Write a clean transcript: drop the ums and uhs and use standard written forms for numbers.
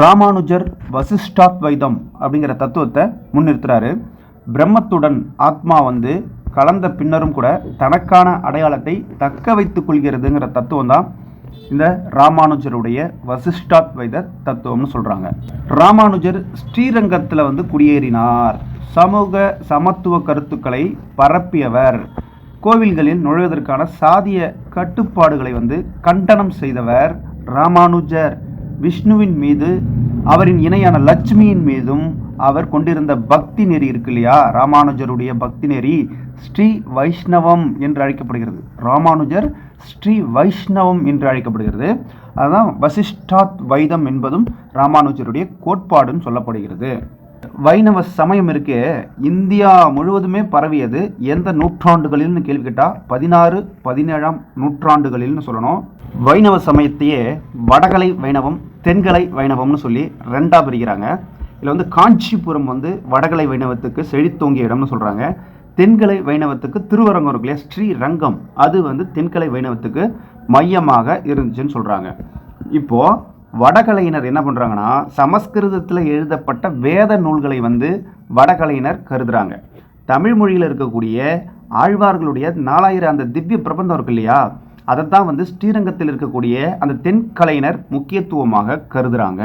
ராமானுஜர் வசிஷ்டாத்வைதம் அப்படிங்கிற தத்துவத்தை முன்னிறுத்துறாரு. பிரம்மத்துடன் ஆத்மா கலந்த பின்னரும் கூட தனக்கான அடையாளத்தை தக்க வைத்துக் கொள்கிறதுங்கிற தத்துவம் தான் இந்த ராமானுஜருடைய வசிஷ்டாத்வைத தத்துவம்னு சொல்றாங்க. ராமானுஜர் ஸ்ரீரங்கத்தில் குடியேறினார். சமூக சமத்துவ கருத்துக்களை பரப்பியவர். கோவில்களில் நுழைவதற்கான சாதிய கட்டுப்பாடுகளை கண்டனம் செய்தவர் ராமானுஜர். விஷ்ணுவின் மீது அவரின் இணையான லட்சுமியின் மீதும் அவர் கொண்டிருந்த பக்தி நெறி இருக்கு இல்லையா, ராமானுஜருடைய பக்தி நெறி ஸ்ரீ வைஷ்ணவம் என்று அழைக்கப்படுகிறது. ராமானுஜர் ஸ்ரீ வைஷ்ணவம் என்று அழைக்கப்படுகிறது. அதுதான் வசிஷ்டாத் வைதம் என்பதும் ராமானுஜருடைய கோட்பாடுன்னு சொல்லப்படுகிறது. வைணவ சமயம் இருக்கே, இந்தியா முழுவதுமே பரவியது எந்த நூற்றாண்டுகளில்னு கேள்வி கேட்டால் 16, 17ஆம் நூற்றாண்டுகளில்னு சொல்லணும். வைணவ சமயத்தையே வடகலை வைணவம், தென்கலை வைணவம்னு சொல்லி ரெண்டாக பிரிக்கிறாங்க. இதில் காஞ்சிபுரம் வடகலை வைணவத்துக்கு செழித்தோங்கிய இடம்னு சொல்கிறாங்க. தென்கலை வைணவத்துக்கு திருவரங்கம் இருக்கு இல்லையா, ஸ்ரீரங்கம், அது தென்கலை வைணவத்துக்கு மையமாக இருந்துச்சுன்னு சொல்கிறாங்க. இப்போது வடகலையினர் என்ன பண்ணுறாங்கன்னா, சமஸ்கிருதத்தில் எழுதப்பட்ட வேத நூல்களை வடகலையினர் கருதுகிறாங்க. தமிழ் மொழியில் இருக்கக்கூடிய ஆழ்வார்களுடைய 4000 அந்த திவ்ய பிரபந்தம் இருக்கு இல்லையா, அதைத்தான் ஸ்ரீரங்கத்தில் இருக்கக்கூடிய அந்த தென்கலையினர் முக்கியத்துவமாக கருதுகிறாங்க.